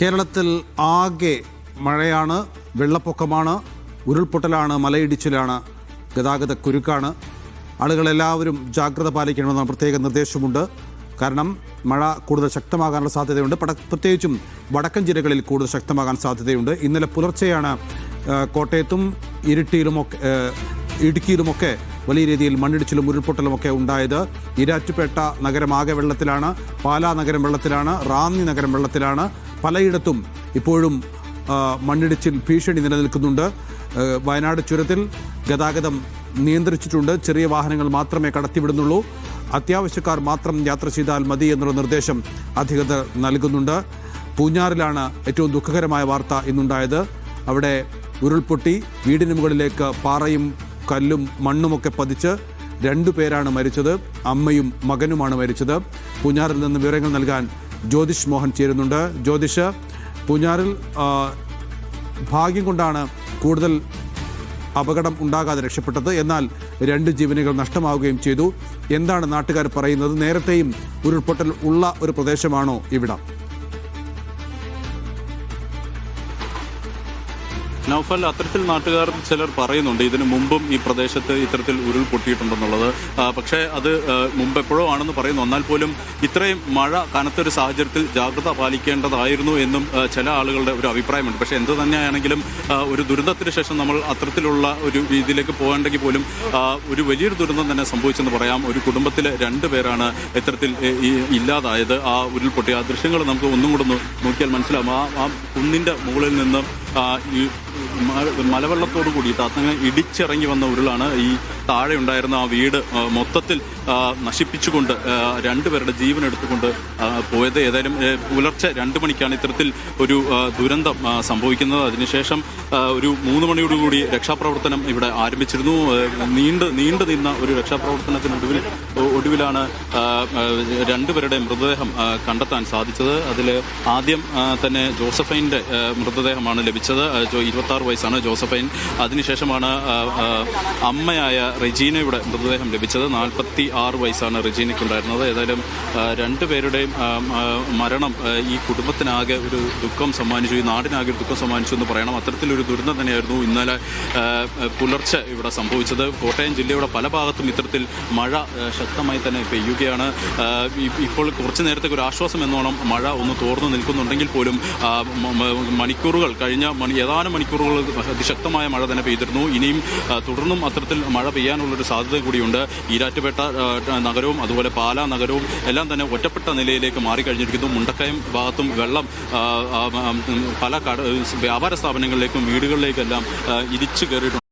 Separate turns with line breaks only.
കേരളത്തിൽ ആകെ മഴയാണ്, വെള്ളപ്പൊക്കമാണ്, ഉരുൾപൊട്ടലാണ്, മലയിടിച്ചിലാണ്, ഗതാഗത കുരുക്കാണ്. ആളുകളെല്ലാവരും ജാഗ്രത പാലിക്കണമെന്ന പ്രത്യേക നിർദ്ദേശമുണ്ട്. കാരണം മഴ കൂടുതൽ ശക്തമാകാനുള്ള സാധ്യതയുണ്ട്. പ്രത്യേകിച്ചും വടക്കൻ ജില്ലകളിൽ കൂടുതൽ ശക്തമാകാൻ സാധ്യതയുണ്ട്. ഇന്നലെ പുലർച്ചെയാണ് കോട്ടയത്തും ഇടുക്കിയിലുമൊക്കെ വലിയ രീതിയിൽ മണ്ണിടിച്ചിലും ഉരുൾപൊട്ടലുമൊക്കെ ഉണ്ടായത്. ഈരാറ്റുപേട്ട നഗരമാകെ വെള്ളത്തിലാണ്, പാലാ നഗരം വെള്ളത്തിലാണ്, റാന്നി നഗരം വെള്ളത്തിലാണ്. പലയിടത്തും ഇപ്പോഴും മണ്ണിടിച്ചിൽ ഭീഷണി നിലനിൽക്കുന്നുണ്ട്. വയനാട് ചുരത്തിൽ ഗതാഗതം നിയന്ത്രിച്ചിട്ടുണ്ട്. ചെറിയ വാഹനങ്ങൾ മാത്രമേ കടത്തിവിടുന്നുള്ളൂ. അത്യാവശ്യക്കാർ മാത്രം യാത്ര ചെയ്താൽ മതി എന്നുള്ള നിർദ്ദേശം അധികൃതർ നൽകുന്നുണ്ട്. പൂഞ്ഞാറിലാണ് ഏറ്റവും ദുഃഖകരമായ വാർത്ത ഇന്നുണ്ടായത്. അവിടെ ഉരുൾപൊട്ടി വീടിന് മുകളിലേക്ക് പാറയും കല്ലും മണ്ണുമൊക്കെ പതിച്ച് 2 പേരാണ് മരിച്ചത്. അമ്മയും മകനുമാണ് മരിച്ചത്. പൂഞ്ഞാറിൽ നിന്ന് വിവരങ്ങൾ നൽകാൻ ജ്യോതിഷ് മോഹൻ ചേരുന്നുണ്ട്. ജ്യോതിഷ്, പൂഞ്ഞാറിൽ ഭാഗ്യം കൊണ്ടാണ് കൂടുതൽ അപകടം ഉണ്ടാകാതെ രക്ഷപ്പെട്ടത്. എന്നാൽ 2 ജീവനുകൾ നഷ്ടമാവുകയും ചെയ്തു. എന്താണ് നാട്ടുകാർ പറയുന്നത്? നേരത്തെയും ഉരുൾപൊട്ടൽ ഉള്ള ഒരു പ്രദേശമാണോ ഇവിടം?
നൗഫൽ, അത്തരത്തിൽ നാട്ടുകാർ ചിലർ പറയുന്നുണ്ട് ഇതിനു മുമ്പും ഈ പ്രദേശത്ത് ഇത്തരത്തിൽ ഉരുൾപൊട്ടിയിട്ടുണ്ടെന്നുള്ളത്. പക്ഷേ അത് മുമ്പെപ്പോഴോ ആണെന്ന് പറയുന്നു. എന്നാൽ പോലും ഇത്രയും മഴ കനത്തൊരു സാഹചര്യത്തിൽ ജാഗ്രത പാലിക്കേണ്ടതായിരുന്നു എന്നും ചില ആളുകളുടെ ഒരു അഭിപ്രായമുണ്ട്. പക്ഷേ എന്ത് തന്നെയാണെങ്കിലും ഒരു ദുരന്തത്തിന് ശേഷം നമ്മൾ അത്തരത്തിലുള്ള ഒരു രീതിയിലേക്ക് പോകേണ്ടെങ്കിൽ പോലും ഒരു വലിയൊരു ദുരന്തം തന്നെ സംഭവിച്ചെന്ന് പറയാം. ഒരു കുടുംബത്തിലെ 2 പേരാണ് ഇത്തരത്തിൽ ഇല്ലാതായത്. ആ ഉരുൾപൊട്ടി ആ ദൃശ്യങ്ങൾ നമുക്ക് ഒന്നും കൂടെ നോക്കിയാൽ മനസ്സിലാവും. ആ കുന്നിൻ്റെ മുകളിൽ നിന്ന് ഈ മലവെള്ളത്തോടു കൂടിയിട്ട് അങ്ങനെ ഇടിച്ചിറങ്ങി വന്ന ഉരുളാണ് ഈ താഴെ ഉണ്ടായിരുന്ന ആ വീട് മൊത്തത്തിൽ നശിപ്പിച്ചുകൊണ്ട് 2 പേരുടെ ജീവൻ എടുത്തുകൊണ്ട് പോയത്. ഏതായാലും പുലർച്ചെ 2 മണിക്കാണ് ഇത്തരത്തിൽ ഒരു ദുരന്തം സംഭവിക്കുന്നത്. അതിനുശേഷം ഒരു 3 മണിയോടുകൂടി രക്ഷാപ്രവർത്തനം ഇവിടെ ആരംഭിച്ചിരുന്നു. നീണ്ടു നിന്ന ഒരു ഒടുവിലാണ് 2 പേരുടെ മൃതദേഹം കണ്ടെത്താൻ സാധിച്ചത്. അതിൽ ആദ്യം തന്നെ ജോസഫൈൻ്റെ മൃതദേഹമാണ് ലഭിച്ചത്. 26 വയസ്സാണ് ജോസഫൈൻ. അതിനുശേഷമാണ് അമ്മയായ റെജീനയുടെ മൃതദേഹം ലഭിച്ചത്. 46 വയസ്സാണ് റെജീനയ്ക്കുണ്ടായിരുന്നത്. ഏതായാലും 2 പേരുടെയും മരണം ഈ കുടുംബത്തിനാകെ ഒരു ദുഃഖം സമ്മാനിച്ചു, ഈ നാടിനാകെ ഒരു ദുഃഖം സമ്മാനിച്ചു എന്ന് പറയണം. അത്തരത്തിലൊരു ദുരന്തം തന്നെയായിരുന്നു ഇന്നലെ പുലർച്ചെ ഇവിടെ സംഭവിച്ചത്. കോട്ടയം ജില്ലയുടെ പല ഭാഗത്തും ഇത്തരത്തിൽ മഴ ശക്തമായി തന്നെ പെയ്യുകയാണ്. ഇപ്പോൾ കുറച്ച് നേരത്തെ ഒരു ആശ്വാസം എന്നോണം മഴ ഒന്ന് തോർന്നു നിൽക്കുന്നുണ്ടെങ്കിൽ പോലും മണിക്കൂറുകൾ ഏതാനും മണിക്കൂറുകൾ അതിശക്തമായ മഴ തന്നെ പെയ്തിരുന്നു. ഇനിയും തുടർന്നും അത്തരത്തിൽ മഴ പെയ്യാനുള്ളൊരു സാധ്യത കൂടിയുണ്ട്. ഈരാറ്റുപേട്ട നഗരവും അതുപോലെ പാലാ നഗരവും എല്ലാം തന്നെ ഒറ്റപ്പെട്ട നിലയിലേക്ക് മാറിക്കഴിഞ്ഞിരിക്കുന്നു. മുണ്ടക്കയം ഭാഗത്തും വെള്ളം പല വ്യാപാര സ്ഥാപനങ്ങളിലേക്കും വീടുകളിലേക്കെല്ലാം ഇരിച്ചു കയറിയിട്ടുണ്ട്.